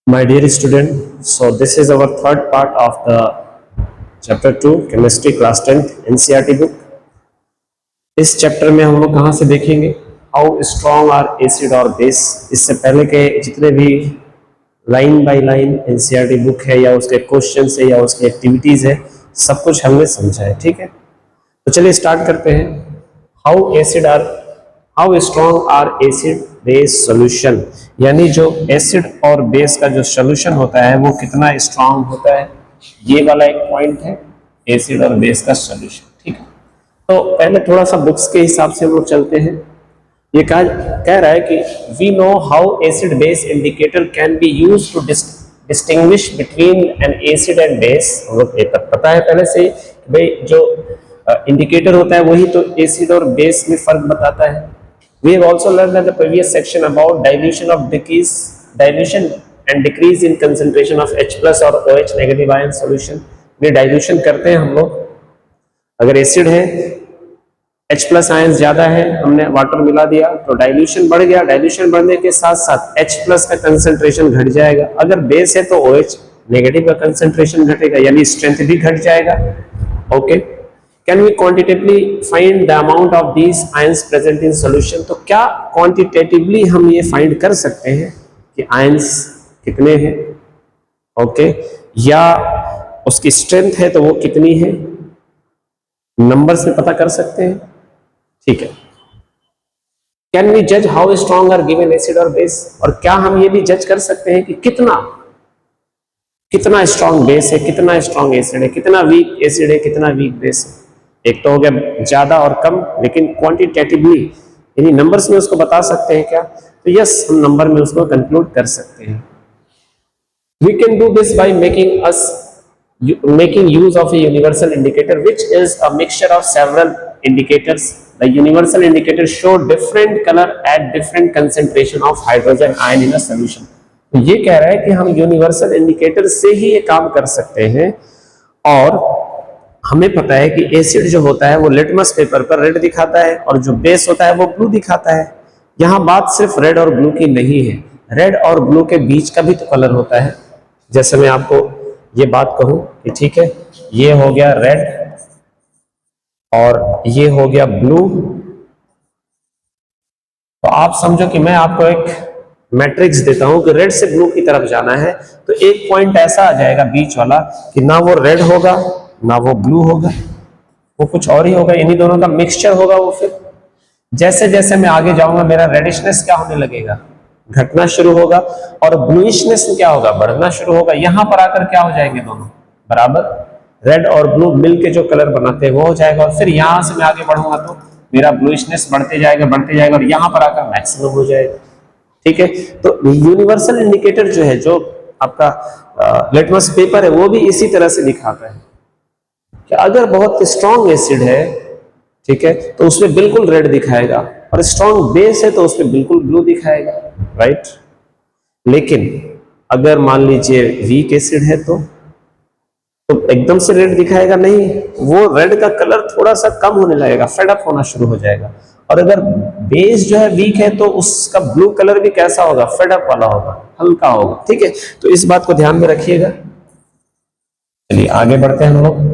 My dear student, so this is our third part of the chapter 2 chemistry class 10th NCERT book. इस chapter में हम लोग कहाँ से देखेंगे हाउ स्ट्रॉन्ग आर एसिड और बेस। इससे पहले के जितने भी line by line NCERT book है या उसके क्वेश्चन है या उसकी एक्टिविटीज है सब कुछ हमने समझा है। ठीक है, तो चलिए स्टार्ट करते हैं। How strong are acid base solution, यानी जो एसिड और बेस का जो सॉल्यूशन होता है वो कितना स्ट्रॉन्ग होता है, ये वाला एक पॉइंट है एसिड और बेस का सॉल्यूशन। ठीक है, तो पहले थोड़ा सा बुक्स के हिसाब से हम लोग चलते हैं। ये कह रहा है कि we know how acid base indicator can be use to distinguish between an acid and base. हम लोग पता है पहले से भाई जो इंडिकेटर होता है वही तो एसिड और बेस में फर्क बताता है। We have also learned in the previous section about dilution and decrease in concentration of H plus और OH negative ion solution। ये डाइल्यूशन करते हैं हम लोग, अगर एसिड है H प्लस आयन ज्यादा है, हमने वाटर मिला दिया तो डाइल्यूशन बढ़ गया। डाइल्यूशन बढ़ने के साथ साथ H प्लस का कंसंट्रेशन घट जाएगा। अगर बेस है तो OH नेगेटिव का कंसंट्रेशन घटेगा, यानी स्ट्रेंथ भी घट जाएगा। Okay, Can we quantitatively find the amount of these ions present in solution? तो क्या quantitatively हम ये find कर सकते हैं कि ions कितने हैं? ओके, या उसकी strength है तो वो कितनी है, numbers में पता कर सकते हैं। ठीक है, Can we judge how strong are given acid or base? और क्या हम ये भी जज कर सकते हैं कि कितना स्ट्रॉन्ग बेस है, कितना स्ट्रॉन्ग एसिड है, कितना वीक एसिड है, कितना वीक बेस है। एक तो हो गया ज्यादा और कम, लेकिन क्वांटिटेटिवली यानी नंबर्स में उसको बता सकते हैं क्या? तो यस, हम नंबर में उसको कंक्लूड कर सकते हैं। We can do this by making use of a universal indicator which is a mixture of several indicators. The universal indicator show different colour at different concentration of hydrogen ion in a solution. तो ये कह रहा है कि हम universal indicator से ही ये काम कर सकते हैं। और हमें पता है कि एसिड जो होता है वो लिटमस पेपर पर रेड दिखाता है और जो बेस होता है वो ब्लू दिखाता है। यहाँ बात सिर्फ रेड और ब्लू की नहीं है, रेड और ब्लू के बीच का भी तो कलर होता है। जैसे मैं आपको ये बात कहूं कि ठीक है, ये हो गया रेड और ये हो गया ब्लू, तो आप समझो कि मैं आपको एक मैट्रिक्स देता हूं कि रेड से ब्लू की तरफ जाना है, तो एक पॉइंट ऐसा आ जाएगा बीच वाला कि ना वो रेड होगा ना वो ब्लू होगा, वो कुछ और ही होगा, इन्हीं दोनों का मिक्सचर होगा। वो फिर जैसे जैसे मैं आगे जाऊंगा मेरा रेडिशनेस क्या होने लगेगा, घटना शुरू होगा, और ब्लूइशनेस क्या होगा, बढ़ना शुरू होगा। यहां पर आकर क्या हो जाएंगे, दोनों बराबर, रेड और ब्लू मिलके जो कलर बनाते हैं वो हो जाएगा। और फिर यहां से मैं आगे बढ़ूंगा तो मेरा ब्लूइशनेस बढ़ते जाएगा और यहां पर आकर मैक्सिमम हो जाएगा। ठीक है, तो यूनिवर्सल इंडिकेटर जो है, जो आपका लिटमस पेपर है, वो भी इसी तरह से दिखाता है कि अगर बहुत स्ट्रॉन्ग एसिड है, ठीक है, तो उसमें बिल्कुल रेड दिखाएगा, और स्ट्रॉन्ग बेस है तो उसमें बिल्कुल ब्लू दिखाएगा, राइट। लेकिन अगर मान लीजिए वीक एसिड है तो एकदम से रेड दिखाएगा नहीं, वो रेड का कलर थोड़ा सा कम होने लगेगा, फेड अप होना शुरू हो जाएगा। और अगर बेस जो है वीक है तो उसका ब्लू कलर भी कैसा होगा, फेड अप वाला होगा, हल्का होगा। ठीक है, तो इस बात को ध्यान में रखिएगा। चलिए आगे बढ़ते हैं हम लोग।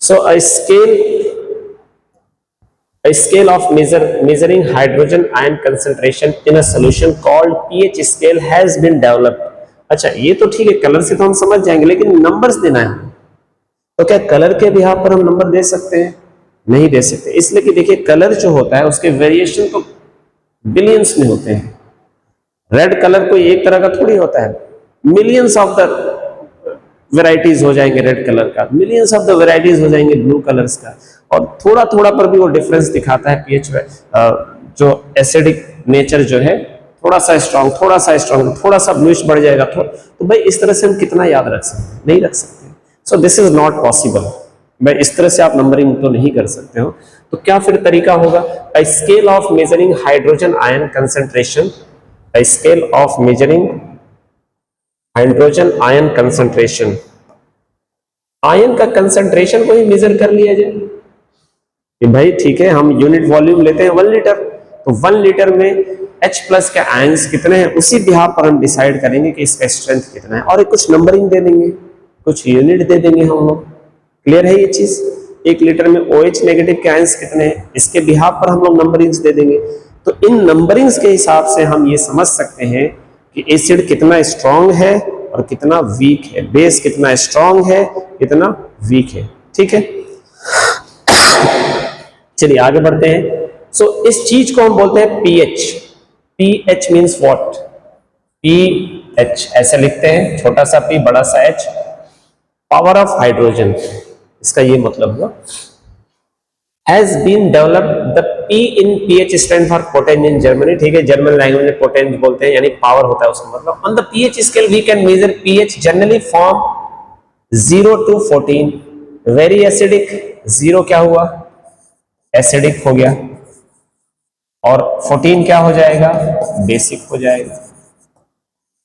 So a scale of measuring hydrogen ion concentration in a solution called pH scale has been developed। अच्छा, ये तो ठीक है, कलर से तो हम समझ जाएंगे, लेकिन नंबर्स देना है तो क्या कलर के भी पर हम नंबर दे सकते हैं? नहीं दे सकते, इसलिए कि देखिए कलर जो होता है उसके वेरिएशन तो बिलियंस में होते हैं। रेड कलर कोई एक तरह का थोड़ी होता है, मिलियंस ऑफ द वेराइटीज हो जाएंगे रेड कलर का, मिलियंस ऑफ द वेराइटीज हो जाएंगे ब्लू कलर्स का, और थोड़ा थोड़ा पर भी वो डिफरेंस दिखाता है। पीएच जो एसिडिक नेचर जो है, थोड़ा सा स्ट्रॉन्ग, थोड़ा सा ब्लूइश बढ़ जाएगा, तो भाई इस तरह से हम कितना याद रख सकते हैं? नहीं रख सकते। So this is not possible. भाई इस तरह से आप नंबरिंग तो नहीं कर सकते हो। तो क्या फिर तरीका होगा? A scale of measuring hydrogen ion concentration, a scale of measuring hydrogen ion concentration, ion का कंसंट्रेशन को ही मेजर कर लिया जाए कि भाई ठीक है, हम यूनिट वॉल्यूम लेते हैं 1 लीटर, तो 1 लीटर में H प्लस के आयंस कितने हैं उसी बिहाफ पर हम डिसाइड करेंगे कि इसका स्ट्रेंथ कितना है, और कुछ नंबरिंग दे देंगे, कुछ यूनिट दे देंगे हम लोग। क्लियर है ये चीज? 1 लीटर में OH नेगेटिव के आयंस कितने हैं इसके बिहाफ पर हम लोग नंबरिंग्स दे देंगे। तो इन नंबरिंग्स के हिसाब से हम ये समझ सकते हैं कि एसिड कितना स्ट्रांग है और कितना वीक है, बेस कितना स्ट्रांग है कितना वीक है। ठीक है, चलिए आगे बढ़ते हैं। सो इस चीज को हम बोलते हैं pH. PH means what? PH ऐसे लिखते हैं, छोटा सा पी बड़ा सा एच, पावर ऑफ हाइड्रोजन, इसका ये मतलब हुआ। Has been developed the P in pH stand for पोटेंज इन जर्मनी। ठीक है, जर्मन लैंग्वेज में पोटेंज बोलते हैं, यानी पावर होता है उसका मतलब। On the pH scale we can measure pH generally from 0 to 14। Very acidic, 0 क्या हुआ? एसिडिक हो गया, और 14 क्या हो जाएगा? बेसिक हो जाएगा।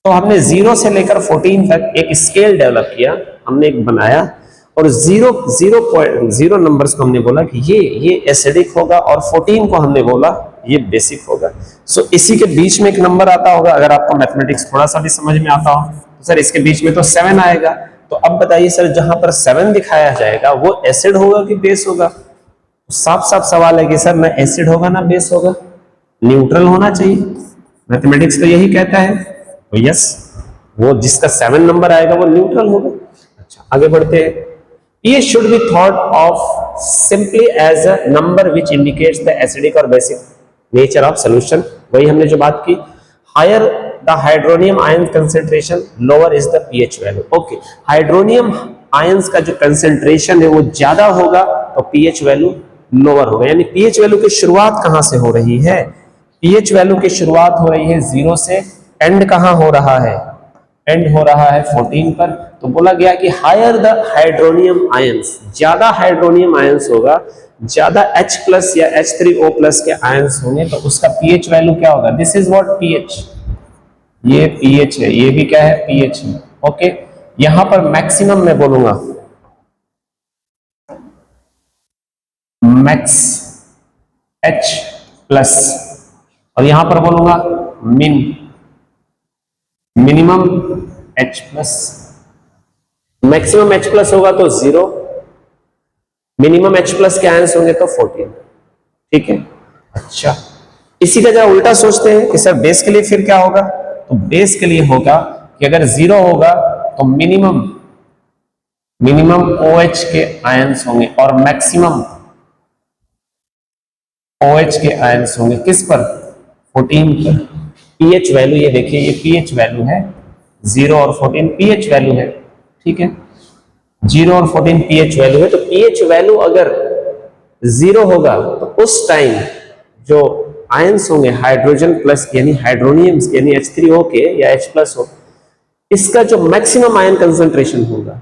तो हमने 0 से लेकर 14 तक एक स्केल डेवलप किया, हमने एक बनाया, और 0 नंबर्स को हमने बोला कि ये एसिडिक होगा, और 14 को हमने बोला ये बेसिक होगा। सो इसी के बीच में एक नंबर आता होगा, अगर आपको मैथमेटिक्स थोड़ा सा भी समझ में आता हो तो सर इसके बीच में तो 7 आएगा। तो अब बताइए सर, जहां पर 7 दिखाया जाएगा वो एसिड होगा कि बेस होगा? साफ साफ सवाल है कि सर ना एसिड होगा ना बेस होगा, न्यूट्रल होना चाहिए। मैथमेटिक्स तो यही कहता है। तो यस, वो जिसका 7 नंबर आएगा वो न्यूट्रल होगा। अच्छा, आगे बढ़ते हैं। pH should be thought of simply as a number which indicates the acidic or basic nature of solution। वही हमने जो बात की, higher the hydronium ion concentration, lower is the pH value। Okay, hydronium ions का जो concentration है वो ज्यादा होगा तो pH वैल्यू लोअर होगा। यानी pH वैल्यू की शुरुआत कहां से हो रही है? pH वैल्यू की शुरुआत हो रही है 0 से, एंड कहां हो रहा है? एंड हो रहा है 14 पर। तो बोला गया कि हायर द हाइड्रोनियम आयंस, ज्यादा हाइड्रोनियम आयंस होगा, ज्यादा H प्लस या H3O प्लस के आयंस होंगे तो उसका pH वैल्यू क्या होगा? दिस इज व्हाट pH, ये pH है, ये भी क्या है? pH है। ओके, यहां पर मैक्सिमम मैं बोलूंगा मैक्स H प्लस, और यहां पर बोलूंगा minimum H plus. Maximum H plus होगा तो 0, मिनिमम H प्लस के आयंस होंगे तो 14। ठीक है, अच्छा इसी का जरा उल्टा सोचते हैं कि सर बेस के लिए फिर क्या होगा? तो बेस के लिए होगा कि अगर 0 होगा तो मिनिमम OH के आयंस होंगे और मैक्सिमम OH के आयंस होंगे किस पर? 14 पर। pH वैल्यू ये देखिए, ये pH वैल्यू है, 0 और 14 pH वैल्यू है। ठीक है, 0 और 14 pH वैल्यू है। तो pH वैल्यू अगर 0 होगा तो उस टाइम जो आयंस होंगे हाइड्रोजन प्लस यानी हाइड्रोनियम्स यानी H3O के या H प्लस हो, इसका जो मैक्सिमम आयन कंसंट्रेशन होगा,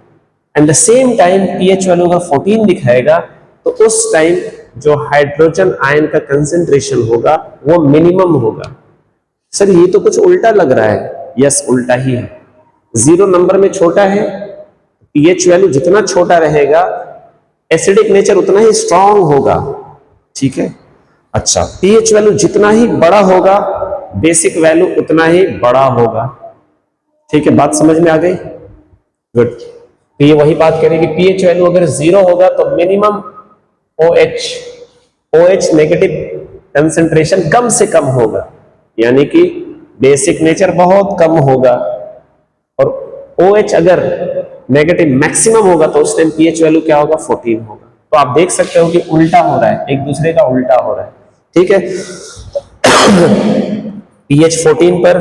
and the same time pH value अगर 14 दिखाएगा तो उस टाइम जो हाइड्रोजन आयन का कंसंट्रेशन होगा वो मिनिमम होगा। सर ये तो कुछ उल्टा लग रहा है। यस, उल्टा ही है। 0 नंबर में छोटा है, pH वैल्यू जितना छोटा रहेगा एसिडिक नेचर उतना ही स्ट्रांग होगा। ठीक है, अच्छा pH वैल्यू जितना ही बड़ा होगा बेसिक वैल्यू उतना ही बड़ा होगा। ठीक है, बात समझ में आ गई? गुड। तो ये वही बात करें कि pH वैल्यू अगर 0 होगा तो मिनिमम OH नेगेटिव कंसेंट्रेशन कम से कम होगा, यानी कि बेसिक नेचर बहुत कम होगा, और OH अगर नेगेटिव मैक्सिमम होगा तो उस टाइम pH वैल्यू क्या होगा? 14 होगा। तो आप देख सकते हो कि उल्टा हो रहा है, एक दूसरे का उल्टा हो रहा है। ठीक है, pH 14 पर,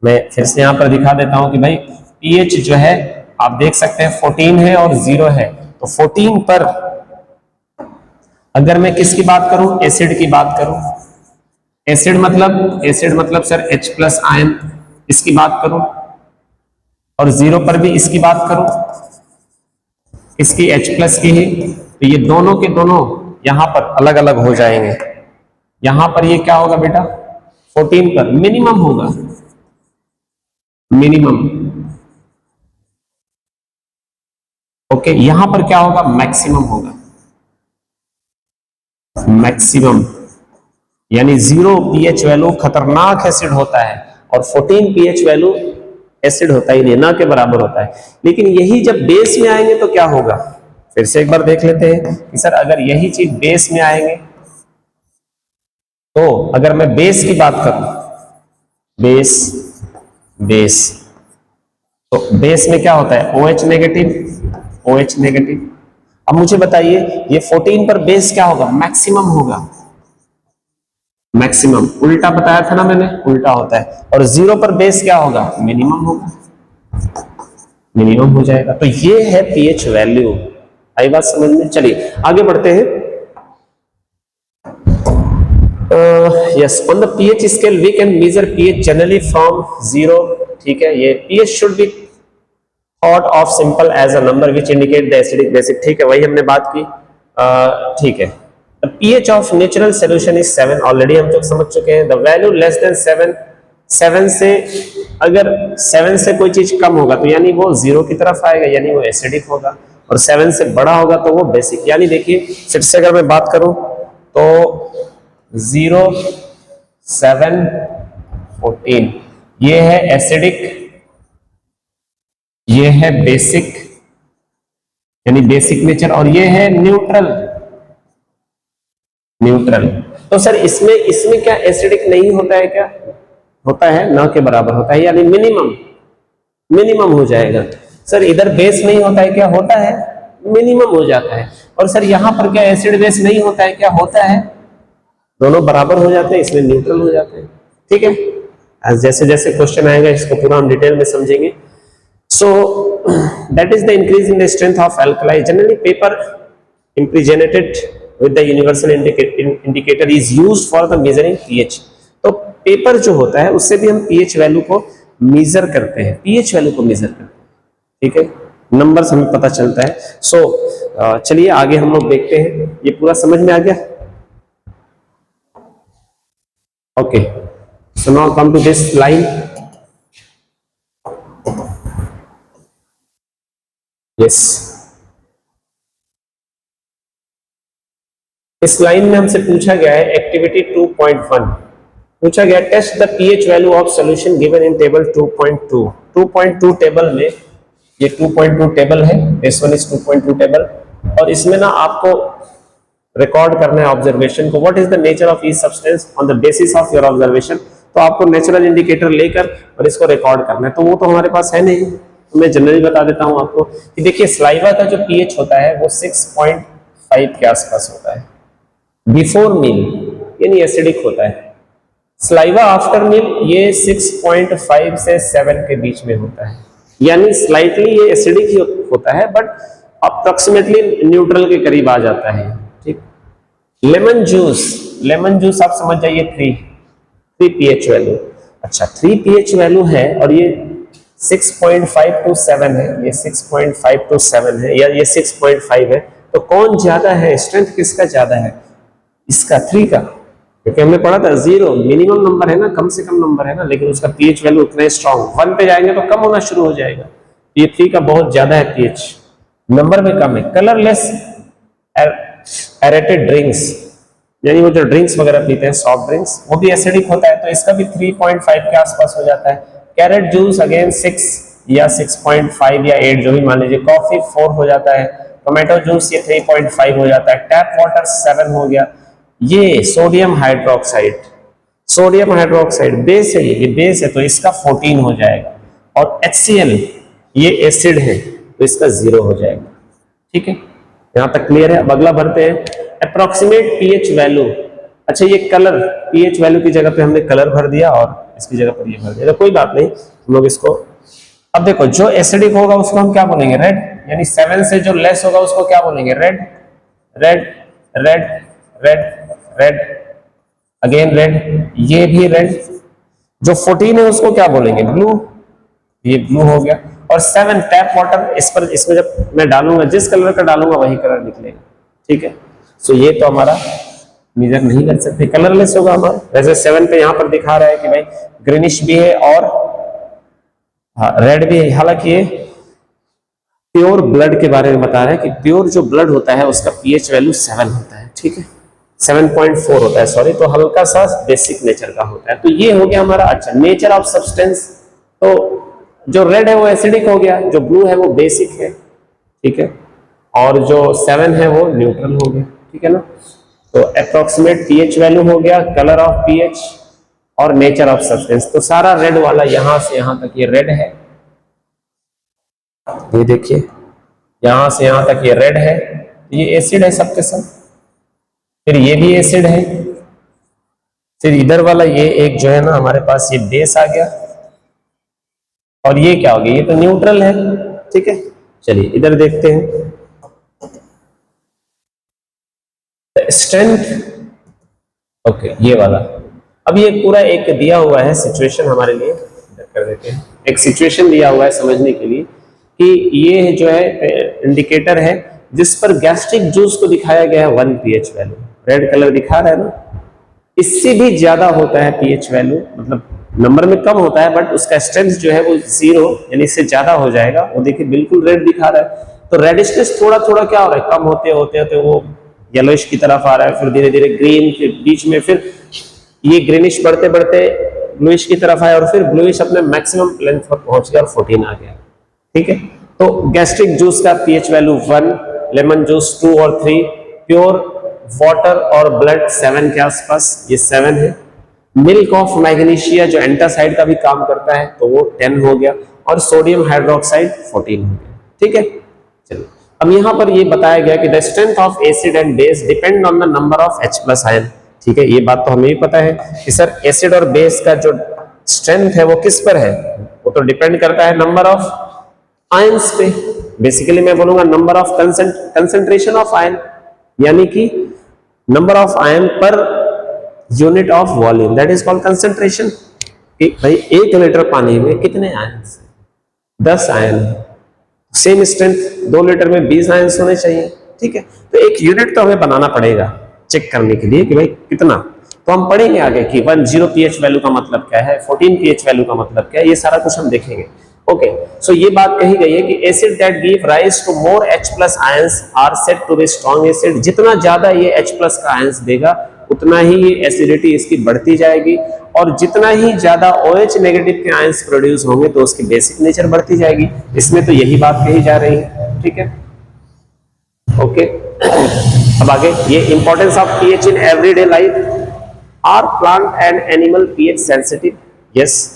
मैं फिर से यहां पर दिखा देता हूं कि भाई pH जो है आप देख सकते हैं 14 है और 0 है। तो 14 पर अगर मैं किसकी बात करूं? एसिड की बात करूं। एसिड मतलब सर H प्लस आयन, इसकी बात करूं, और 0 पर भी इसकी बात करूं, इसकी H प्लस की ही, तो ये दोनों के दोनों यहां पर अलग अलग हो जाएंगे। यहां पर ये क्या होगा बेटा? 14 पर मिनिमम होगा, मिनिमम। ओके, यहां पर क्या होगा? मैक्सिमम होगा, मैक्सिमम। यानी 0 pH वैल्यू खतरनाक एसिड होता है और 14 pH वैल्यू एसिड होता ही नहीं, ना के बराबर होता है। लेकिन यही जब बेस में आएंगे तो क्या होगा, फिर से एक बार देख लेते हैं कि सर अगर यही चीज बेस में आएंगे तो अगर मैं बेस की बात करूं, बेस बेस तो बेस में क्या होता है, OH नेगेटिव, OH नेगेटिव। अब मुझे बताइए ये 14 पर बेस क्या होगा, मैक्सिमम होगा, मैक्सिमम। उल्टा बताया था ना मैंने, उल्टा होता है। और 0 पर बेस क्या होगा, मिनिमम होगा, मिनिमम हो जाएगा। तो ये है पीएच वैल्यू। आई बात समझ में? चलिए आगे बढ़ते हैं। Yes, on the pH scale we can measure pH generally from 0। ठीक है, ये pH should be thought of simple as a number which indicate the acidic basic. ठीक है, वही हमने बात की। ठीक है, the pH of natural solution is 7, already हम लोग समझ चुके हैं। the value less than 7, 7 से अगर 7 से कोई चीज कम होगा तो यानी वो 0 की तरफ आएगा, यानी वो एसिडिक होगा, और 7 से बड़ा होगा तो वो बेसिक। यानी देखिए फिर से अगर मैं बात करूं तो 0, 7, 14 ये है एसिडिक, ये है बेसिक यानी बेसिक नेचर, और ये है न्यूट्रल, न्यूट्रल। तो सर इसमें क्या एसिडिक नहीं होता है क्या, होता है, ना के बराबर होता है, यानी मिनिमम, मिनिमम हो जाएगा। सर इधर बेस नहीं होता है क्या, होता है, मिनिमम हो जाता है। और सर यहां पर क्या एसिड बेस नहीं होता है क्या, होता है, दोनों बराबर हो जाते हैं, इसमें न्यूट्रल हो जाते हैं। ठीक है, जैसे जैसे क्वेश्चन आएगा इसको पूरा हम डिटेल में समझेंगे। So that is the increase in the strength of alkali. Generally paper impregnated with the universal indicator is used for the measuring pH। तो पेपर जो होता है उससे भी हम pH वैल्यू को मेजर करते हैं, pH वैल्यू को मेजर करते हैं। ठीक है, नंबर्स हमें पता चलता है। सो चलिए आगे हम लोग देखते हैं, ये पूरा समझ में आ गया? Okay, so now come to this line. Yes, इस लाइन में हमसे पूछा गया है एक्टिविटी 2.1, पूछा गया test the pH value of solution given in table 2.2। 2.2 table में, ये 2.2 टेबल है, दिस वन इज 2.2 टेबल, और इसमें ना आपको रिकॉर्ड करना है ऑब्जर्वेशन को, what is the nature of each substance on the basis of your observation. तो आपको नेचुरल इंडिकेटर लेकर और इसको रिकॉर्ड करना है, तो वो तो हमारे पास है नहीं, तो मैं जनरली बता देता हूं आपको कि देखिए सलाइवा का जो पीएच होता है वो 6.5 के आसपास होता है बिफोर मील, यानी एसिडिक होता है। सलाइवा आफ्टर मील ये 6.5 से 7 के बीच में होता है, यानी स्लाइटली ये एसिडिक ही होता है, बट अप्रोक्सीमेटली न्यूट्रल के करीब आ जाता है। ठीक, लेमन जूस, लेमन जूस आप समझ जाइए 3 pH वैल्यू। अच्छा 3 pH वैल्यू है और ये 6.5 to 7 है, ये 6.5 to 7 है, या ये 6.5 है, तो कौन ज्यादा है, स्ट्रेंथ किसका ज्यादा है, इसका 3 का, क्योंकि हमने पढ़ा था 0 मिनिमम नंबर है ना, कम से कम नंबर है ना, लेकिन उसका पीएच वैल्यू उतना स्ट्रॉन्ग, 1 पे जाएंगे तो कम होना शुरू हो जाएगा। ये 3 का बहुत ज्यादा है पीएच, नंबर में कम है। कलरलेस एरेटेड ड्रिंक्स, यानी वो जो ड्रिंक्स वगैरह पीते हैं सॉफ्ट ड्रिंक्स, वो भी एसिडिक होता है, तो इसका भी 3.5 के आसपास हो जाता है। कैरेट जूस अगेन 6 या 6.5 या 8 जो भी मान लीजिए। कॉफी 4 हो जाता है। टोमेटो जूस ये 3.5 हो जाता है। टैप वाटर 7 हो गया। ये sodium hydroxide, sodium hydroxide base है, ये बेस है तो इसका 14 हो जाएगा। और HCl ये एसिड है तो इसका 0 हो जाएगा। ठीक है, यहां तक क्लियर है? अब अगला भरते हैं, अप्रोक्सीमेट पीएच वैल्यू। अच्छा ये कलर, पीएच वैल्यू की जगह पे हमने कलर भर दिया और इसकी जगह पर ये भर दिया, तो कोई बात नहीं, हम लोग इसको, अब देखो जो एसिडिक होगा उसको हम क्या बोलेंगे, रेड, यानी 7 से जो लेस होगा उसको क्या बोलेंगे, red, red, red, red, red, again red, ये भी रेड। जो 14 है उसको क्या बोलेंगे, ब्लू, ये ब्लू हो गया। और 7 टैप वाटर, इस पर, इसमें जब मैं डालूंगा जिस कलर का डालूंगा वही कलर निकलेगा। ठीक है, सो ये तो हमारा मेजर नहीं कर सकते, कलरलेस होगा हमारा। वैसे 7 पे यहां पर दिखा रहा है कि भाई ग्रीनिश भी है और रेड भी है, हालांकि ये प्योर ब्लड के बारे में बता रहा है कि प्योर जो ब्लड होता है उसका पीएच वैल्यू 7 होता है। ठीक है, 7.4 होता है, सॉरी, तो हल्का सा बेसिक नेचर का होता है। तो ये हो गया हमारा। अच्छा, नेचर ऑफ सब्सटेंस, तो जो रेड है वो एसिडिक हो गया, जो ब्लू है वो बेसिक है, ठीक है, और जो 7 है वो न्यूट्रल हो गया, ठीक है ना। तो अप्रोक्सीमेट पीएच वैल्यू हो गया, कलर ऑफ पीएच और नेचर ऑफ सब्सटेंस। तो सारा रेड वाला यहां से यहां तक ये रेड है, ये देखिए यहां से यहां तक ये रेड है, ये एसिड है सबके सब। फिर ये भी एसिड है, फिर इधर वाला ये एक जो है ना हमारे पास, ये बेस आ गया, और ये क्या हो गया, ये तो न्यूट्रल है, ठीक है। चलिए इधर देखते हैं स्ट्रेंथ, ओके, ये वाला। अब ये पूरा एक दिया हुआ है सिचुएशन हमारे लिए, कर देते हैं, एक सिचुएशन दिया हुआ है समझने के लिए कि ये जो है इंडिकेटर है जिस पर गैस्ट्रिक जूस को दिखाया गया है 1 पीएच वैल्यू, रेड कलर दिखा रहा है ना। इससे भी ज्यादा होता है पीएच वैल्यू, मतलब नंबर में कम होता है बट उसका स्ट्रेंथ जो है वो 0 यानी इससे ज्यादा हो जाएगा। वो देखिए बिल्कुल रेड दिखा रहा है, तो रेडिशनेस थोड़ा थोड़ा क्या हो रहा है, कम होते होते होते वो येलोइश की तरफ आ रहा है, फिर धीरे धीरे ग्रीन के बीच में, फिर ये ग्रीनिश बढ़ते बढ़ते ब्लूइश की तरफ आया, और फिर ब्लूइश अपने मैक्सिमम लेंथ पर पहुंच गया और 14 आ गया, ठीक है। तो गैस्ट्रिक जूस का पीएच वैल्यू 1, लेमन जूस 2 और 3, प्योर वाटर और ब्लड 7 के आसपास, ये 7 है। मिल्क ऑफ मैग्नीशिया जो एंटासाइड का भी काम करता है तो वो 10 हो गया, और सोडियम हाइड्रोक्साइड 14 हो गया, ठीक है। चलिए अब यहां पर ये बताया गया कि the strength of acid and base depend on the number of H+ ion, ठीक है। ये बात तो हमें भी पता है कि सर एसिड और बेस का जो स्ट्रेंथ है वो किस पर है, वो तो डिपेंड करता है नंबर ऑफ आयंस पे। बेसिकली मैं बोलूंगा number of concentration of ion, यानी कि number of ion per unit of volume, that is called concentration. भाई 1 लीटर पानी में कितने आयन, 10 आयन है, सेम स्ट्रेंथ 2 लीटर में 20 आयन होने चाहिए, ठीक है। तो एक यूनिट तो हमें बनाना पड़ेगा चेक करने के लिए कि भाई कितना, तो हम पढ़ेंगे आगे कि 10 पीएच वैल्यू का मतलब क्या है, 14 पीएच वैल्यू का मतलब क्या है, ये सारा कुछ हम देखेंगे। ओके, सो ये बात कही गई है कि acid that give rise to more H+ ions are said to be strong acid. जितना ज्यादा ये H+ का आयंस देगा उतना ही ये एसिडिटी इसकी बढ़ती जाएगी, और जितना ही ज्यादा OH नेगेटिव के आयंस प्रोड्यूस होंगे तो उसकी बेसिक नेचर बढ़ती जाएगी। इसमें तो यही बात कही जा रही है, ठीक है। ओके, अब आगे ये importance of pH in everyday life. Are plant and animal pH sensitive? Yes,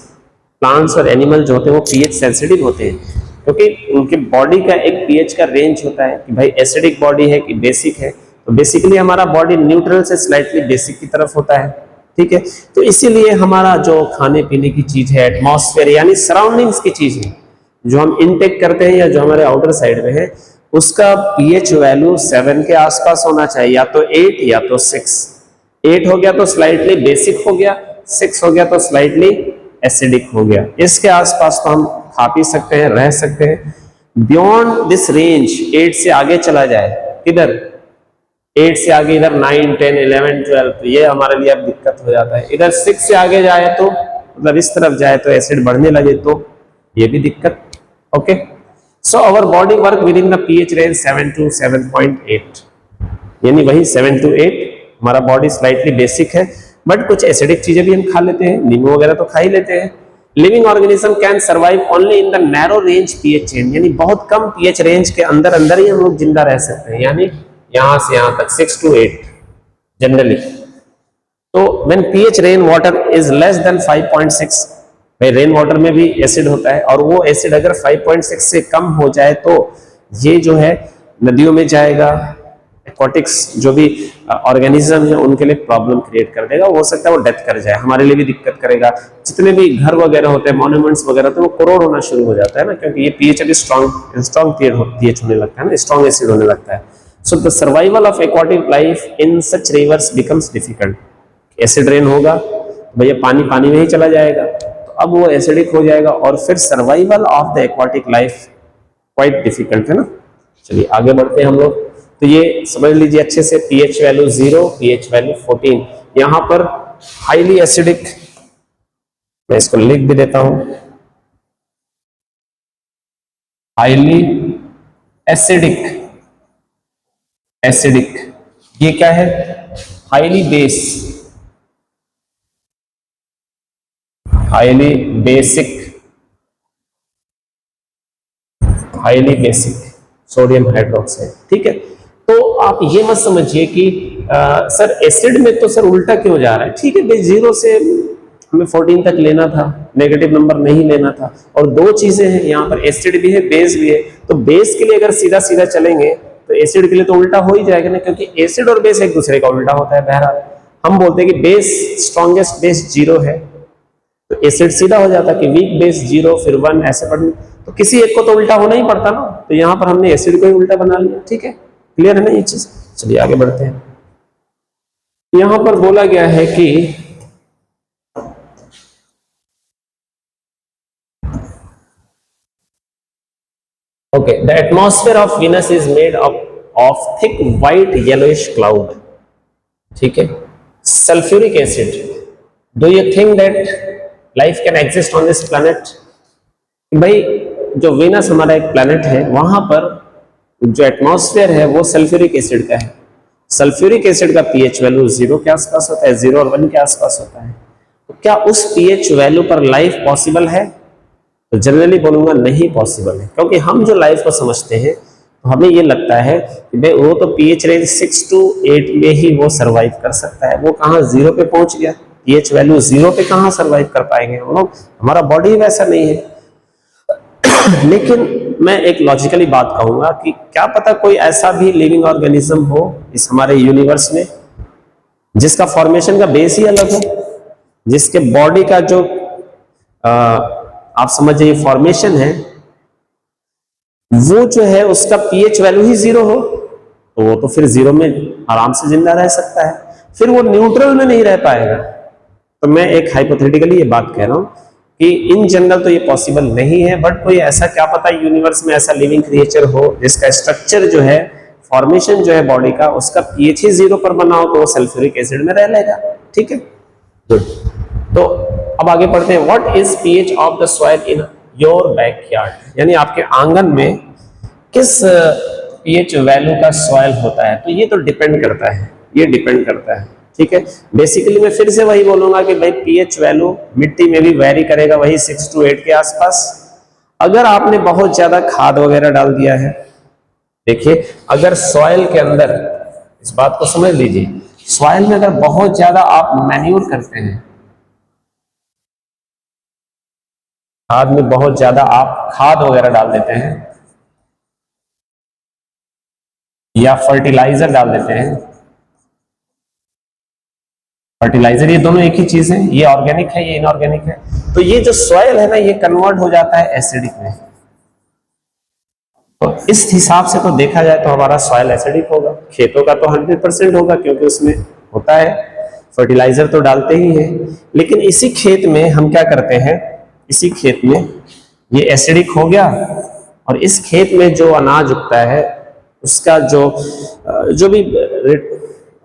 plants और एनिमल जो होते हैं वो पीएच सेंसिटिव होते हैं, क्योंकि उनके बॉडी का एक पीएच का रेंज होता है कि भाई एसिडिक बॉडी है कि बेसिक है। तो बेसिकली हमारा बॉडी न्यूट्रल से स्लाइटली बेसिक की तरफ होता है, ठीक है। तो इसीलिए हमारा जो खाने पीने की चीज है, एटमॉस्फेयर यानी सराउंडिंग्स की चीज है, जो हम इनटेक करते हैं या जो हमारे आउटर साइड में है, उसका पीएच वैल्यू 7 के आसपास होना चाहिए, या तो 8 या तो 6। 8 हो गया तो स्लाइटली बेसिक हो गया, 6 हो गया तो स्लाइटली एसिडिक हो गया। इसके आसपास तो हम खा पी सकते हैं, रह सकते हैं। बियॉन्ड दिस रेंज, 8 से आगे चला जाए, किधर 8 से आगे इधर 9, 10, 11, 12, तो ये हमारे लिए अब दिक्कत हो जाता है। इधर 6 से आगे जाए तो मतलब इस तरफ जाए तो एसिड बढ़ने लगे तो ये भी दिक्कत। Okay, so our body work within the pH range 7 to 7.8, यानी वही 7 to 8 हमारा बॉडी स्लाइटली बेसिक है, बट कुछ एसिडिक चीजें भी हम खा लेते हैं, नींबू वगैरह तो खा ही लेते हैं। Living organism can survive only in the narrow range pH change, यानी बहुत कम पीएच रेंज के अंदर अंदर ही हम लोग जिंदा रह सकते हैं, यानी यहां से यहां तक 6 to 8 जनरली। तो when pH rain water is less than 5.6, भाई रेन वाटर में भी एसिड होता है, और वो एसिड अगर 5.6 से कम हो जाए तो ये जो है नदियों में जाएगा, एक्वाटिक्स जो भी ऑर्गेनिज्म है उनके लिए प्रॉब्लम क्रिएट कर देगा, हो सकता है वो डेथ कर जाए, हमारे लिए भी दिक्कत करेगा। जितने भी घर वगैरह होते हैं, मॉन्यूमेंट्स वगैरह, तो वो कोरोड होना शुरू हो जाता है ना, क्योंकि ये पीएच अभी स्ट्रॉन्ग पीएच होने लगता है ना, स्ट्रॉन्ग एसिड होने लगता है। So the survival of aquatic life in such reverse becomes difficult. Acid rain होगा भैया, पानी पानी में ही चला जाएगा, तो अब वो एसिडिक हो जाएगा, और फिर survival of the aquatic life quite difficult है ना। चलिए आगे बढ़ते हैं हम लोग। तो ये समझ लीजिए अच्छे से, पीएच वैल्यू 0, पीएच वैल्यू 14, यहां पर हाईली एसिडिक, मैं इसको लिख भी देता हूं, हाईली एसिडिक, एसिडिक ये क्या है, highly base, highly basic, highly basic sodium hydroxide. ठीक है, तो आप ये मत समझिए कि सर एसिड में तो सर उल्टा क्यों जा रहा है। ठीक है भाई, 0 से हमें 14 तक लेना था, नेगेटिव नंबर नहीं लेना था। और दो चीजें हैं यहाँ पर, एसिड भी है बेस भी है। तो बेस के लिए अगर सीधा सीधा चलेंगे तो एसिड के लिए तो उल्टा हो ही जाएगा ना, क्योंकि एसिड और बेस एक दूसरे का उल्टा होता है। बहरहाल हम बोलते हैं कि बेस, स्ट्रॉन्गेस्ट बेस 0 है, तो एसिड सीधा हो जाता है कि वीक बेस 0 फिर 1 ऐसे पढ़ने, तो किसी एक को तो उल्टा होना ही पड़ता ना। तो यहां पर हमने एसिड को ही उल्टा बना लिया। ठीक है, क्लियर है ना ये चीज। चलिए आगे बढ़ते हैं। यहां पर बोला गया है कि okay, the atmosphere of Venus is made up of thick white yellowish cloud. ठीक है, sulphuric acid, do you think that life can exist on this planet? भाई जो वीनस हमारा एक प्लैनेट है, वहां पर जो एटमॉस्फेयर है वो सल्फ्यूरिक एसिड का है। सल्फ्यूरिक एसिड का पीएच वैल्यू 0 के आसपास होता है, 0 और 1 के आसपास होता है। तो क्या उस पीएच वैल्यू पर लाइफ पॉसिबल है? तो जनरली बोलूंगा नहीं पॉसिबल है, क्योंकि हम जो लाइफ को समझते हैं तो हमें ये लगता है कि भाई वो तो पीएच रेंज 6 to 8 में ही वो सरवाइव कर सकता है। वो कहाँ 0 पे पहुंच गया, पीएच वैल्यू 0 पे कहाँ सरवाइव कर पाएंगे हम लोग, हमारा बॉडी वैसा नहीं है। लेकिन मैं एक लॉजिकली बात कहूंगा कि क्या पता कोई ऐसा भी लिविंग ऑर्गेनिज्म हो इस हमारे यूनिवर्स में जिसका फॉर्मेशन का बेस ही अलग हो, जिसके बॉडी का जो आप समझिए फॉर्मेशन है वो जो है उसका पीएच वैल्यू ही 0 हो, तो वो तो फिर 0 में आराम से जिंदा रह सकता है, फिर वो न्यूट्रल में नहीं रह पाएगा। तो मैं एक हाइपोथेटिकली ये बात कह रहा हूं कि इन जनरल तो ये पॉसिबल नहीं है, बट कोई ऐसा क्या पता यूनिवर्स में ऐसा लिविंग क्रिएचर हो जिसका स्ट्रक्चर जो है, फॉर्मेशन जो है बॉडी का, उसका पीएच ही 0 पर बना हो, तो वो सल्फ्यूरिक एसिड में रह लेगा। ठीक है, गुड। तो अब आगे पढ़ते हैं। What is pH of the soil in your backyard, यानी आपके आंगन में किस पीएच वैल्यू का सॉइल होता है। तो ये तो डिपेंड करता है, ये डिपेंड करता है। ठीक है, बेसिकली मैं फिर से वही बोलूंगा कि भाई पीएच वैल्यू मिट्टी में भी वेरी करेगा, वही 6 to 8 के आसपास। अगर आपने बहुत ज्यादा खाद वगैरह डाल दिया है, देखिए अगर सॉइल के अंदर, इस बात को समझ लीजिए, सॉइल में अगर बहुत ज्यादा आप मैन्यूर करते हैं, खाद में बहुत ज्यादा आप खाद वगैरह डाल देते हैं या फर्टिलाइजर डाल देते हैं, फर्टिलाइजर ये दोनों एक ही चीज है, ये ऑर्गेनिक है ये इनऑर्गेनिक है, तो ये जो सॉइल है ना ये कन्वर्ट हो जाता है एसिडिक में। तो इस हिसाब से तो देखा जाए तो हमारा सॉइल एसिडिक होगा। खेतों का तो 100% होगा, क्योंकि उसमें होता है, फर्टिलाइजर तो डालते ही हैं। लेकिन इसी खेत में हम क्या करते हैं, इसी खेत में ये एसिडिक हो गया, और इस खेत में जो अनाज उगता है उसका जो भी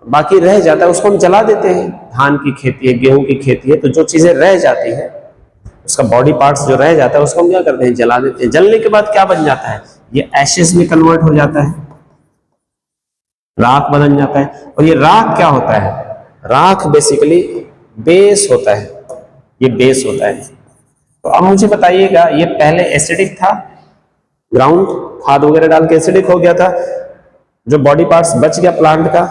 बाकी रह जाता है उसको हम जला देते हैं। धान की खेती है, गेहूं की खेती है, तो जो चीजें रह जाती है, उसका बॉडी पार्ट्स जो रह जाता है उसको हम क्या करते हैं, जला देते हैं। जलने के बाद क्या बन जाता है, ये एशेस में कन्वर्ट हो जाता है, राख बन जाता है। और ये राख क्या होता है, राख बेसिकली बेस होता है, ये बेस होता है। तो अब मुझे बताइएगा, ये पहले एसिडिक था, ग्राउंड खाद वगैरह डाल के एसिडिक हो गया था, जो बॉडी पार्ट्स बच गया प्लांट का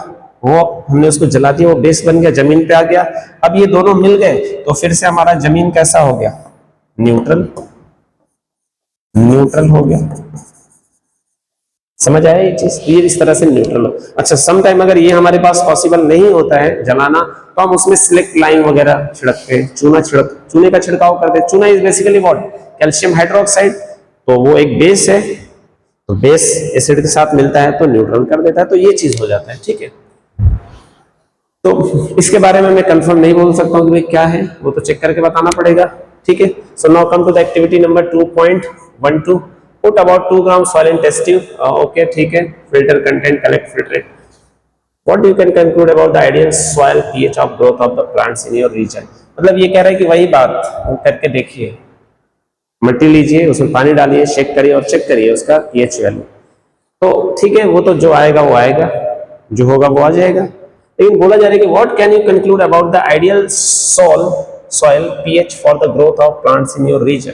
वो हमने उसको जला दिया, वो बेस बन गया, जमीन पे आ गया। अब ये दोनों मिल गए तो फिर से हमारा जमीन कैसा हो गया, न्यूट्रल, न्यूट्रल हो गया। समझ आया ये चीज, ये इस तरह से न्यूट्रल हो। अच्छा, सम टाइम अगर ये हमारे पास पॉसिबल नहीं होता है जलाना, तो हम उसमें सिलेक्ट लाइम वगैरह छिड़कते हैं, चूने का छिड़काव करते हैं। चूना is basically what, calcium hydroxide, तो वो एक बेस है, तो बेस एसिड के साथ मिलता है तो न्यूट्रल कर देता है, तो ये चीज हो जाता है। ठीक है, तो इसके बारे में मैं कंफर्म नहीं बोल सकता हूँ कि भाई क्या है, वो तो चेक करके बताना पड़ेगा। ठीक है, so now come to the activity number 2.12, put about 2 gram soil in test tube. Okay, ठीक है, filter content, collect filtrate. What you can conclude about the ideal soil pH of growth of the plants in your region. मतलब ये कह रहा है कि वही बात करके देखिए, मिट्टी लीजिए, उसमें पानी डालिए, शेक करिए और चेक करिए उसका पीएच वैल्यू। तो ठीक है, वो तो जो आएगा वो आएगा, जो होगा वो आ जाएगा। लेकिन बोला जा रहा है कि what can you conclude about the ideal soil pH for the growth of plants in your region.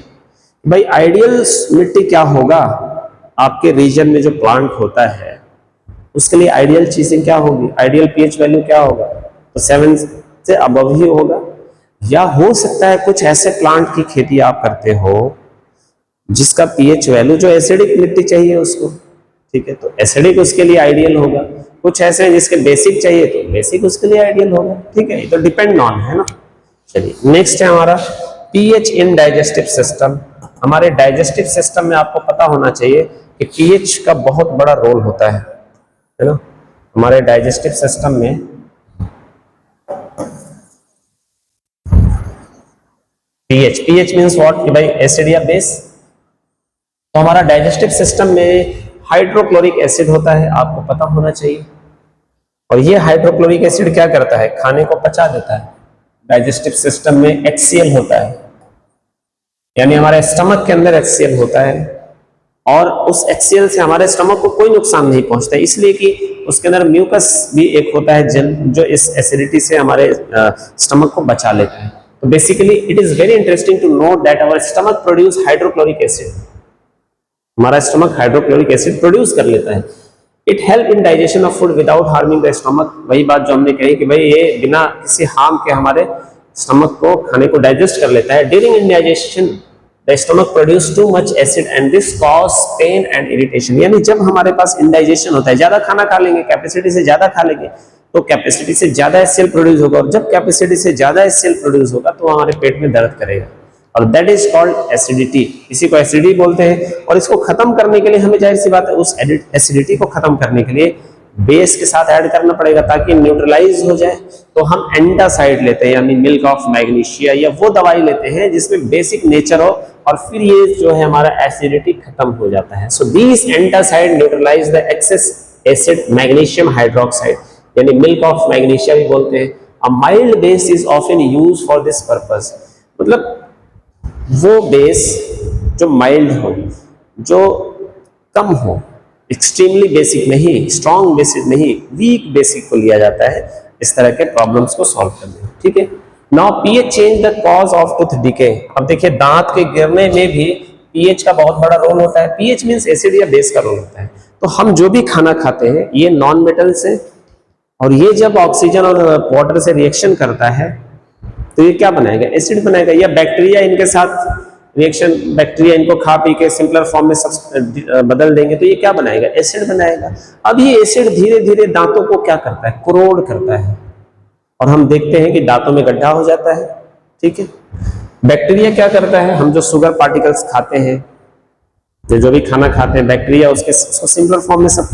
भाई आइडियल मिट्टी क्या होगा आपके रीजन में जो प्लांट होता है उसके लिए आइडियल चीजें क्या होगी, आइडियल पीएच वैल्यू क्या होगा, तो 7 से अबव ही होगा। या हो सकता है कुछ ऐसे प्लांट की खेती आप करते हो जिसका पीएच वैल्यू जो एसिडिक मिट्टी चाहिए उसको, ठीक है, तो एसिडिक उसके लिए आइडियल होगा। कुछ ऐसे हैं जिसके बेसिक चाहिए तो बेसिक उसके लिए आइडियल होगा, ठीक है, ये तो डिपेंड ऑन है ना। चलिए नेक्स्ट है हमारा पीएच इन डाइजेस्टिव सिस्टम। हमारे डाइजेस्टिव सिस्टम में आपको पता होना चाहिए कि पीएच का बहुत बड़ा रोल होता है ना। हमारे डाइजेस्टिव सिस्टम में पीएच मींस व्हाट कि भाई एसिड या बेस। तो हमारा डाइजेस्टिव सिस्टम में हाइड्रोक्लोरिक एसिड होता है, आपको पता होना चाहिए। और ये हाइड्रोक्लोरिक एसिड क्या करता है, खाने को पचा देता है। डाइजेस्टिव सिस्टम में HCl होता है, यानी हमारे स्टमक के अंदर HCl होता है और उस HCl से हमारे स्टमक को कोई नुकसान नहीं पहुंचता, इसलिए कि उसके अंदर म्यूकस भी एक होता है जल जो इस एसिडिटी से हमारे स्टमक को बचा लेता है। तो basically it is very interesting to know that our stomach produce hydrochloric acid. हमारा स्टमक हाइड्रोक्लोरिक एसिड प्रोड्यूस कर लेता है। It help in digestion of food without harming the stomach. वही बात जो हमने कही कि भाई ये बिना किसी हार्म के हमारे स्टमक को खाने को डाइजेस्ट कर लेता है। During indigestion the stomach produce too much acid and this cause pain and irritation. यानी जब हमारे पास इंडाइजेशन होता है, ज्यादा खाना खा लेंगे, कैपेसिटी से ज्यादा खा लेंगे तो कैपेसिटी से ज्यादा HCl प्रोड्यूस होगा, और जब कैपेसिटी से ज्यादा HCl प्रोड्यूस होगा तो हमारे पेट में दर्द करेगा, और दैट इज कॉल्ड एसिडिटी। इसी को एसिडिटी बोलते हैं। और इसको खत्म करने के लिए हमें जाहिर सी बात है उस एसिडिटी को खत्म करने के लिए बेस के साथ ऐड करना पड़ेगा ताकि न्यूट्रलाइज हो जाए। तो हम एंटासाइड लेते हैं, यानी मिल्क ऑफ मैग्नीशिया, या वो दवाई लेते हैं जिसमें बेसिक नेचर हो, और फिर ये जो है हमारा एसिडिटी खत्म हो जाता है। So these antacid neutralise the excess acid magnesium hydroxide, यानी मिल्क ऑफ मैग्नीशिया भी बोलते हैं। A mild base is often used for this purpose. मतलब वो बेस जो माइल्ड हो, जो कम हो, एक्सट्रीमली बेसिक नहीं, स्ट्रॉन्ग बेसिक नहीं, वीक बेसिक को लिया जाता है इस तरह के प्रॉब्लम्स को सॉल्व करने में, ठीक है। Now pH change the cause of tooth decay. अब देखिए दांत के गिरने में भी पीएच का बहुत बड़ा रोल होता है। पीएच मींस एसिड या बेस का रोल होता है। तो हम जो भी खाना खाते हैं ये नॉन मेटल से, और ये जब ऑक्सीजन और वाटर से रिएक्शन करता है तो ये क्या बनाएगा, एसिड बनाएगा, या बैक्टीरिया इनके साथ रिएक्शन, बैक्टीरिया इनको खा पी के सिंपलर फॉर्म में बदल देंगे तो ये क्या बनाएगा, एसिड बनाएगा। अब ये एसिड धीरे धीरे दांतों को क्या करता है, कोरोड करता है, और हम देखते हैं कि दांतों में गड्ढा हो जाता है, ठीक है। बैक्टीरिया क्या करता है, हम जो शुगर पार्टिकल्स खाते हैं, जो भी खाना खाते हैं, बैक्टीरिया उसके सिंपलर फॉर्म में सब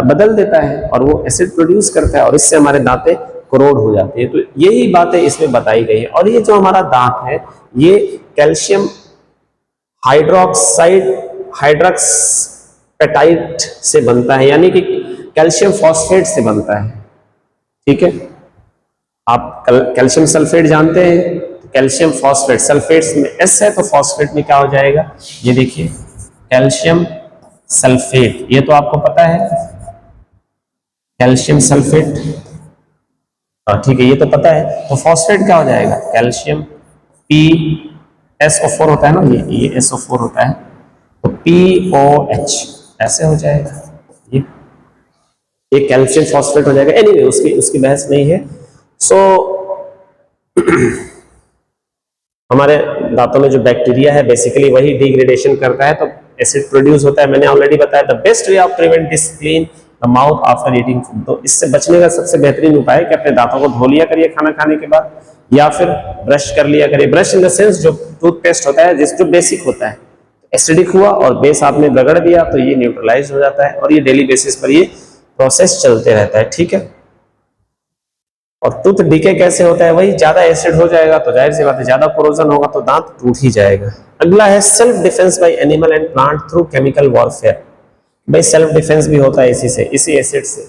बदल देता है और वो एसिड प्रोड्यूस करता है, और इससे हमारे दांतें कोरोड हो जाती है। तो यही बातें इसमें बताई गई है। और ये जो हमारा दांत है ये कैल्शियम हाइड्रोक्साइड से बनता है, यानी कि कैल्शियम फॉस्फेट से बनता है, ठीक है। आप कैल्शियम सल्फेट जानते हैं, कैल्शियम फॉस्फेट, सल्फेट्स में S है तो फॉस्फेट में क्या हो जाएगा, ये देखिए कैल्शियम सल्फेट, ये तो आपको पता है कैल्शियम सल्फेट, ठीक है, ये तो पता है। तो फॉस्फेट क्या हो जाएगा, कैल्शियम PSO4 होता है ना, ये SO4 होता है, तो POH ऐसे हो जाएगा, ये कैल्शियम फॉस्फेट हो जाएगा। एनीवे उसकी बहस नहीं है। सो हमारे दांतों में जो बैक्टीरिया है बेसिकली वही डिग्रेडेशन करता है, तो एसिड प्रोड्यूस होता है। मैंने ऑलरेडी बताया the best way of prevent this clean the mouth after eating food. तो इससे बचने का सबसे बेहतरीन उपाय है कि अपने दांतों को धो लिया करिए खाना खाने के बाद, या फिर ब्रश कर लिया करिए। ब्रश इन द सेंस जो टूथपेस्ट होता है जो बेसिक होता है, एसिडिक हुआ और बेस आपने रगड़ दिया तो ये न्यूट्रलाइज हो जाता है, और ये डेली बेसिस पर ये प्रोसेस चलते रहता है, ठीक है। और टूथ डिके कैसे होता है, वही ज्यादा एसिड हो जाएगा तो जाहिर सी बात है ज्यादा कोरोजन होगा तो दांत टूट ही जाएगा। अगला है self defence bye animal and plant through chemical warfare. भाई सेल्फ डिफेंस भी होता है इसी एसिड से।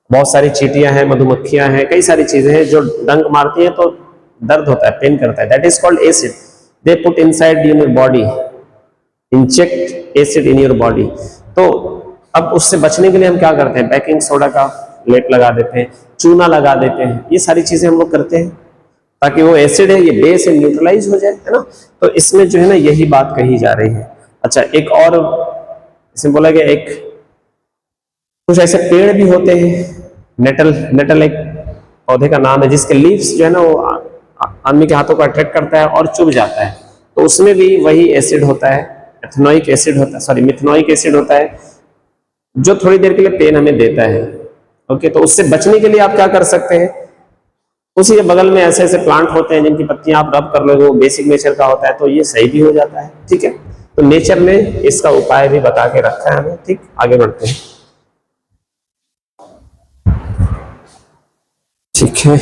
बहुत सारी चींटियां हैं, मधुमक्खियां हैं, कई सारी चीजें हैं जो डंक मारती हैं तो दर्द होता है, पेन करता है, that is called acid. They put inside in your body, inject acid in your body. तो अब उससे बचने के लिए हम क्या करते हैं, बेकिंग सोडा का लेप लगा देते हैं, चूना लगा देते हैं, ये सारी चीजें हम लोग करते हैं ताकि वो एसिड है ये बेस है न्यूट्रलाइज हो जाए, है ना। तो इसमें जो है ना यही बात कही जा रही है। अच्छा, एक और इसमें बोला गया, एक कुछ ऐसे पेड़ भी होते हैं, नेटल, नेटल एक पौधे का नाम है जिसके लीव्स जो है ना वो आदमी के हाथों को अट्रैक्ट करता है और चुभ जाता है, तो उसमें भी वही एसिड होता है, एथेनोइक एसिड होता है, सॉरी मिथेनोइक एसिड होता है, जो थोड़ी देर के लिए पेन हमें देता है। ओके, तो उससे बचने के लिए आप क्या कर सकते हैं, उसी के बगल में ऐसे ऐसे प्लांट होते हैं जिनकी पत्तियां आप रब कर लोगे, वो बेसिक नेचर का होता है, तो ये सही भी हो जाता है। ठीक है, तो नेचर ने इसका उपाय भी बता के रखा है हमें। ठीक, आगे बढ़ते हैं। ठीक है,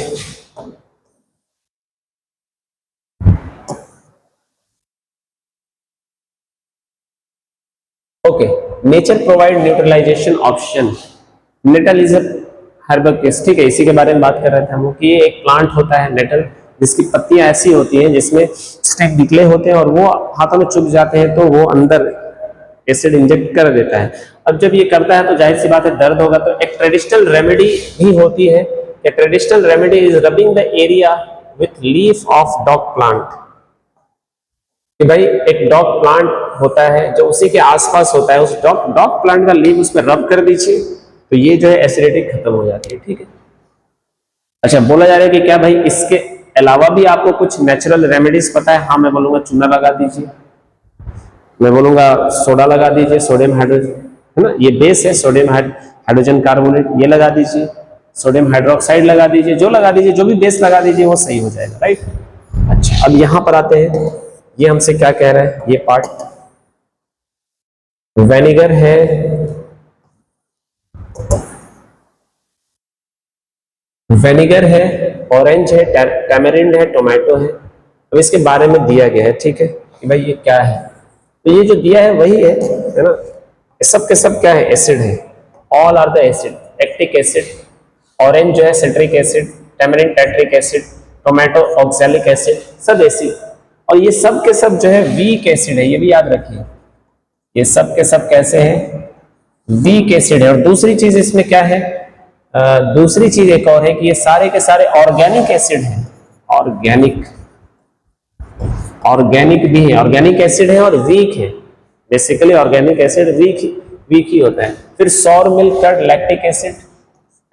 okay, nature provide neutralisation option, nettle is हर्बेक्स। ठीक है, इसी के बारे में बात कर रहे थे हम लोग कि ये एक प्लांट होता है नेटल, जिसकी पत्तियां ऐसी होती हैं जिसमें स्टेम निकले होते हैं और वो हाथों में चुभ जाते हैं, तो वो अंदर एसिड इंजेक्ट कर देता है। अब जब ये करता है तो जाहिर सी बात है दर्द होगा, तो एक ट्रेडिशनल रेमेडी भी होती है कि traditional remedy is rubbing the area with leaf of dog plant, कि भाई एक डॉग प्लांट होता है जो उसी के आसपास होता है, उस डॉग प्लांट का लीफ उस पर रब कर दीजिए तो ये जो है एसिडिटी खत्म हो जाती है। ठीक है, अच्छा, बोला जा रहा है कि क्या भाई इसके अलावा भी आपको कुछ नेचुरल रेमेडीज पता है? हाँ, मैं बोलूंगा चूना लगा दीजिए, मैं बोलूंगा सोडा लगा दीजिए, सोडियम हाइड्रोजन, है ना, ये बेस है, सोडियम हाइड्रोजन कार्बोनेट, ये लगा दीजिए, सोडियम हाइड्रोक्साइड लगा दीजिए, जो लगा दीजिए, जो भी बेस लगा दीजिए वो सही हो जाएगा, राइट। अच्छा, अब यहां पर आते हैं, ये हमसे क्या कह रहा है, ये पार्ट वेनिगर है, वेनिगर है, ऑरेंज है, टैमरिंड है, टोमेटो है। अब इसके बारे में दिया गया है, ठीक है, कि भाई ये क्या है, तो ये जो दिया है वही है ना, सब के सब क्या है, एसिड है, all are the acid, acetic acid, orange जो है citric acid, tamarind tartaric acid, tomato oxalic acid, सब एसिड, और ये सब के सब जो है वीक एसिड है, ये भी याद रखिए, ये सब के सब कैसे हैं, वीक एसिड है। और दूसरी चीज इसमें क्या है, दूसरी चीज एक और है कि ये सारे के सारे ऑर्गेनिक एसिड हैं, ऑर्गेनिक, ऑर्गेनिक भी है, ऑर्गेनिक एसिड है और वीक है, बेसिकली ऑर्गेनिक एसिड वीक ही होता है। फिर sour milk curd, lactic acid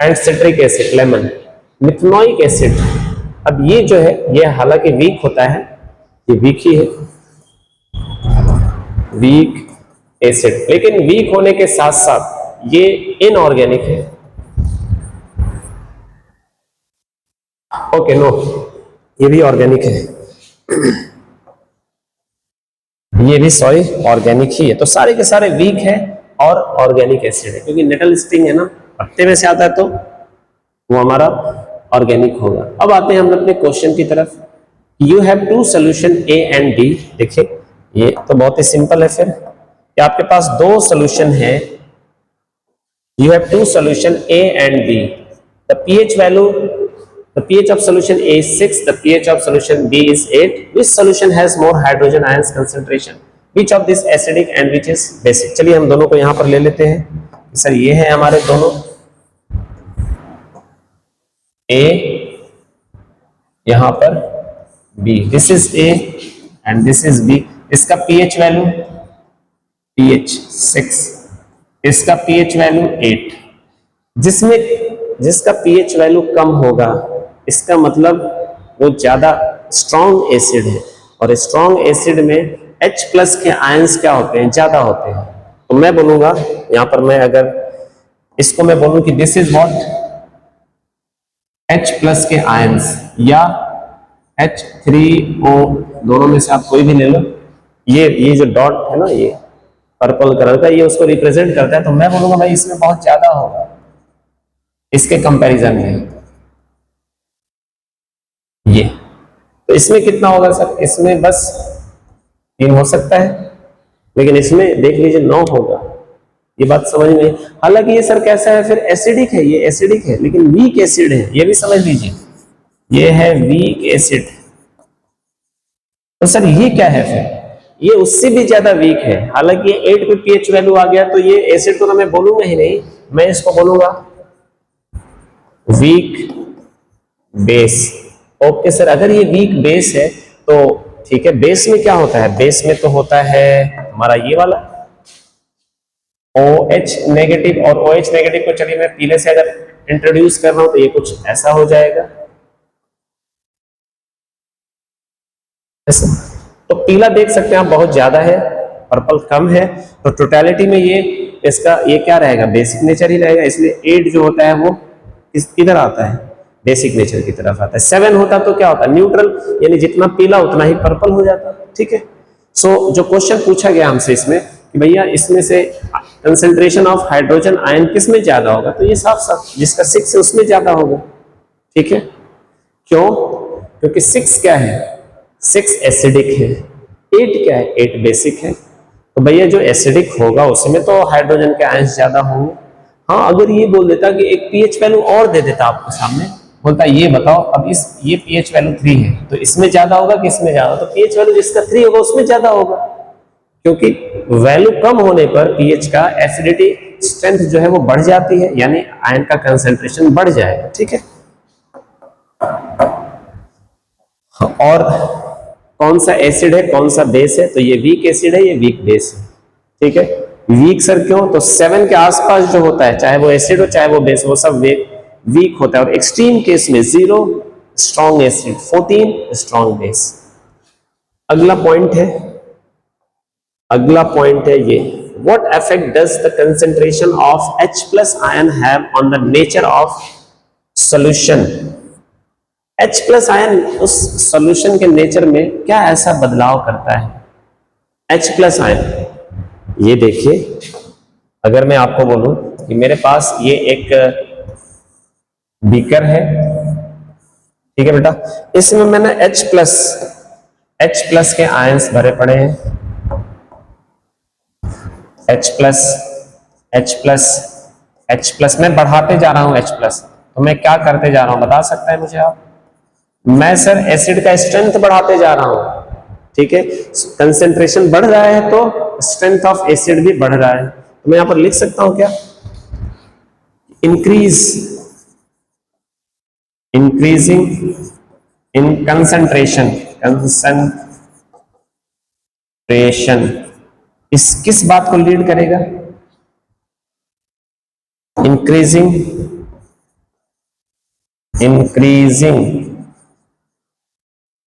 and citric acid, lemon, methanoic acid. अब ये जो है ये हालांकि वीक होता है, ये वीक ही है, वीक एसिड, लेकिन वीक होने के साथ साथ ये इनऑर्गेनिक है। ओके, नो, ये भी ऑर्गेनिक है, ये भी सॉरी ऑर्गेनिक ही है, तो सारे के सारे वीक है और ऑर्गेनिक एसिड है, क्योंकि नेटल स्टिंग है ना, पत्ते में से आता है तो वो हमारा ऑर्गेनिक होगा। अब आते हैं हम अपने क्वेश्चन की तरफ। You have two solution A and D. देखिए ये तो बहुत ही सिंपल है, फिर कि आपके पास दो सोल्यूशन है, you have two solution A and B, the pH value, the pH of solution A is 6, the pH of solution B is 8, which solution has more hydrogen ions concentration, which of this acidic and which is basic। चलिए हम दोनों को यहां पर ले लेते हैं, sir ये है हमारे दोनों, A यहां पर B, this is A and this is B। इसका pH वैल्यू pH 6, इसका pH वैल्यू 8, जिसका pH वैल्यू कम होगा इसका मतलब वो ज्यादा स्ट्रॉन्ग एसिड है, और स्ट्रॉन्ग एसिड में H+ के आयंस क्या होते हैं, ज्यादा होते हैं। तो मैं बोलूंगा यहां पर, मैं अगर इसको मैं बोलूं कि दिस इज व्हाट, H+ के आयंस या H3O, दोनों में से आप कोई भी ले लो, ये जो डॉट है ना, ये पर्पल कलर का, ये उसको रिप्रेजेंट करता है, तो मैं बोलूंगा भाई इसमें बहुत ज्यादा होगा इसके कंपैरिजन में ये। तो इसमें कितना होगा सर, इसमें बस 3 हो सकता है, लेकिन इसमें देख लीजिए 9 होगा, ये बात समझ में। हालांकि ये सर कैसा है, फिर एसिडिक है, ये एसिडिक है लेकिन वीक एसिड है, ये भी समझ लीजिए, ये है वीक एसिड। तो सर ये क्या है, फिर ये उससे भी ज्यादा वीक है, हालांकि ये 8 पे pH वैल्यू आ गया, तो ये एसिड को तो मैं बोलूंगा ही नहीं, मैं इसको बोलूंगा वीक बेस। ओके सर, अगर ये वीक बेस है तो ठीक है, बेस में क्या होता है? बेस में तो होता है हमारा ये वाला OH नेगेटिव, और OH नेगेटिव को चलिए मैं पीले से अगर इंट्रोड्यूस कर रहा हूं तो ये कुछ ऐसा हो जाएगा, ऐसा। तो पीला देख सकते हैं आप बहुत ज्यादा है, पर्पल कम है, तो टोटलिटी में ये इसका ये क्या रहेगा? बेसिक नेचर ही रहेगा, इसलिए 8 जो होता है वो किधर आता है? बेसिक नेचर की तरफ आता है। 7 होता तो क्या होता? न्यूट्रल, यानी जितना पीला उतना ही पर्पल हो जाता। ठीक है, सो जो क्वेश्चन पूछा गया हमसे इसमें कि भैया इसमें से कंसेंट्रेशन ऑफ हाइड्रोजन आयन किस में ज्यादा होगा, तो ये साफ साफ जिसका 6 है उसमें ज्यादा होगा। ठीक है, क्यों? क्योंकि 6 क्या है? 6 एसिडिक है, 8 क्या है? 8 बेसिक है। तो भैया जो एसिडिक होगा उसमें तो हाइड्रोजन के आयंस ज्यादा होंगे। हाँ, अगर ये बोल देता कि एक पीएच वैल्यू और दे देता आपको सामने, बोलता ये बताओ अब ये पीएच वैल्यू 3 है तो इसमें ज्यादा होगा कि इसमें ज्यादा? तो पीएच वैल्यू जिसका 3 होगा उसमें ज्यादा होगा, क्योंकि वैल्यू कम होने पर पीएच का एसिडिटी स्ट्रेंथ जो है वो बढ़ जाती है, यानी आयन का कंसेंट्रेशन बढ़ जाएगा। ठीक है, और कौन सा एसिड है कौन सा बेस है? तो ये वीक एसिड है, ये वीक बेस है। ठीक है, वीक सर क्यों? तो 7 के आसपास जो होता है, चाहे वो एसिड हो चाहे वो बेस, वो सब वीक होता है। और एक्सट्रीम केस में 0 स्ट्रॉन्ग एसिड, 14 स्ट्रॉन्ग बेस। अगला पॉइंट है ये, what effect does the concentration of H+ ion have on the nature of solution? H+ ion उस सॉल्यूशन के नेचर में क्या ऐसा बदलाव करता है? H+ आयन, ये देखिए, अगर मैं आपको बोलूं कि मेरे पास ये एक बीकर है, ठीक है बेटा, इसमें मैंने H+ के आयंस भरे पड़े हैं, H+, मैं बढ़ाते जा रहा हूं H+, तो मैं क्या करते जा रहा हूं बता सकता है मुझे आप? मैं सर एसिड का स्ट्रेंथ बढ़ाते जा रहा हूं। ठीक है, कंसेंट्रेशन बढ़ रहा है तो स्ट्रेंथ ऑफ एसिड भी बढ़ रहा है। तो मैं यहां पर लिख सकता हूं क्या? इंक्रीजिंग इन कंसेंट्रेशन इस किस बात को लीड करेगा? इंक्रीजिंग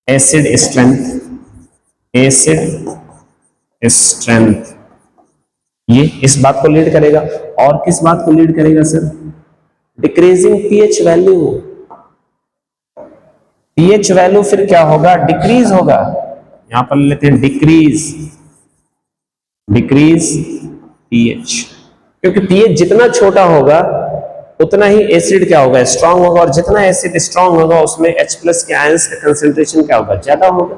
एसिड स्ट्रेंथ, ये इस बात को लीड करेगा। और किस बात को लीड करेगा sir? Decreasing pH value. PH value फिर क्या होगा? डिक्रीज होगा। यहां पर लेते हैं डिक्रीज पीएच, क्योंकि पीएच जितना छोटा होगा उतना ही एसिड क्या होगा? स्ट्रांग होगा, और जितना एसिड स्ट्रांग होगा उसमें H+ के आयंस का कंसेंट्रेशन क्या होगा? ज्यादा होगा।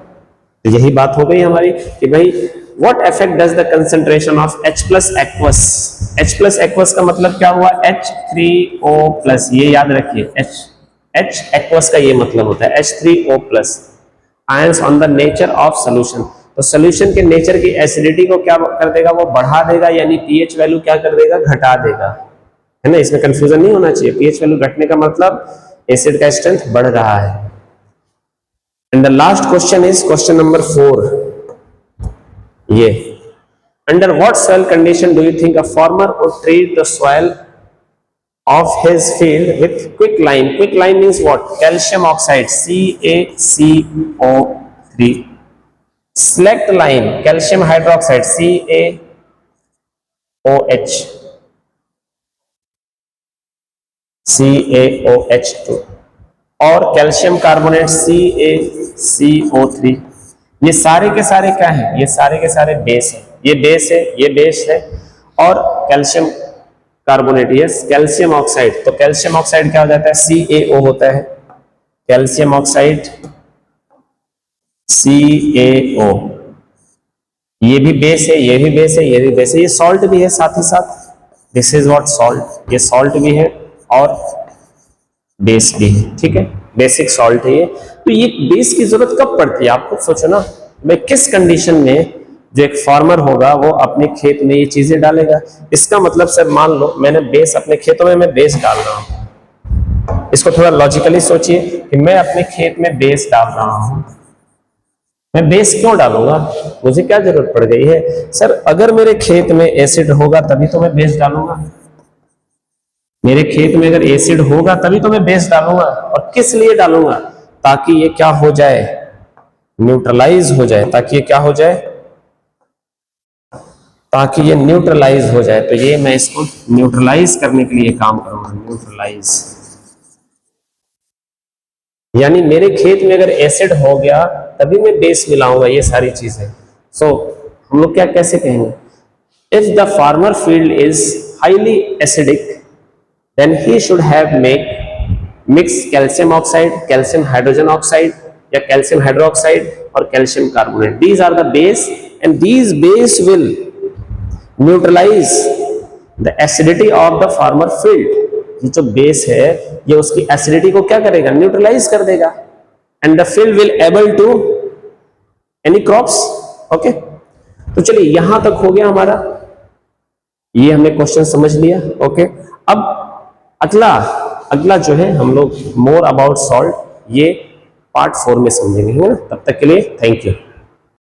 तो यही बात हो गई हमारी कि भाई what effect does the concentration of H+ aqueous? H+ aqueous का मतलब क्या हुआ? H3O+, ये याद रखिए, H एक्वस का ये मतलब होता है H3O+ ions on the nature of solution. तो सॉल्यूशन के नेचर की एसिडिटी को क्या कर देगा? वो बढ़ा देगा, यानी पीएच वैल्यू क्या कर देगा? घटा देगा, है ना। इसमें कंफ्यूजन नहीं होना चाहिए। पीएच वैल्यू घटने का मतलब एसिड का स्ट्रेंथ बढ़ रहा है। And the last question is question number 4, ये, under what soil condition do you think a farmer would treat the soil of his field with quicklime? Quicklime means what? Calcium oxide, CaCO3. Select lime, calcium hydroxide, CaOH2, और calcium carbonate CaCO3। ये सारे के सारे क्या हैं? ये सारे के सारे बेस हैं। ये बेस है, ये बेस है, और कैल्शियम कार्बोनेट, ये कैल्शियम ऑक्साइड। तो कैल्शियम ऑक्साइड क्या हो जाता है? CaO होता है, कैल्शियम ऑक्साइड CaO। ये भी बेस है, ये भी बेस है, ये भी बेस है, ये सॉल्ट भी है साथ ही साथ। दिस इज व्हाट सॉल्ट, ये सॉल्ट भी है और बेस भी है। ठीक है, बेसिक सॉल्ट है ये। तो ये बेस की जरूरत कब पड़ती है? आप खुद सोचो ना, भाई किस कंडीशन में जो एक फार्मर होगा वो अपने खेत में ये चीजें डालेगा। इसका मतलब सर मान लो मैंने बेस अपने खेतों में मैं बेस डाल रहा हूं, इसको थोड़ा लॉजिकली सोचिए कि मैं अपने खेत में बेस डाल रहा हूं, मैं बेस क्यों डालूंगा, मुझे क्या जरूरत पड़ गई है? सर अगर मेरे खेत में एसिड होगा तभी तो मैं बेस डालूंगा, मेरे खेत में अगर एसिड होगा तभी तो मैं बेस डालूंगा। और किस लिए डालूंगा? ताकि ये क्या हो जाए, न्यूट्रलाइज हो जाए, ताकि ये क्या हो जाए, ताकि ये न्यूट्रलाइज हो जाए। तो ये मैं इसको न्यूट्रलाइज करने के लिए काम करूंगा, न्यूट्रलाइज। यानी मेरे खेत में अगर एसिड हो गया तभी मैं बेस मिलाऊंगा, ये सारी चीजें। सो हम लोग क्या कैसे कहेंगे, if the farmer field is highly acidic then he should have mix calcium oxide, calcium hydrogen oxide या कैल्शियम हाइड्रोक्साइड और calcium carbonate. These are the base and these base will neutralise the acidity of the farmer field. ये जो base है ये उसकी acidity को क्या करेगा, न्यूट्रलाइज कर देगा। And the field will able to any crops. Okay, तो चलिए यहां तक हो गया हमारा, ये हमने क्वेश्चन समझ लिया। ओके, अब अगला जो है हम लोग मोर अबाउट सॉल्ट, ये पार्ट 4 में समझेंगे, है ना। तब तक के लिए थैंक यू।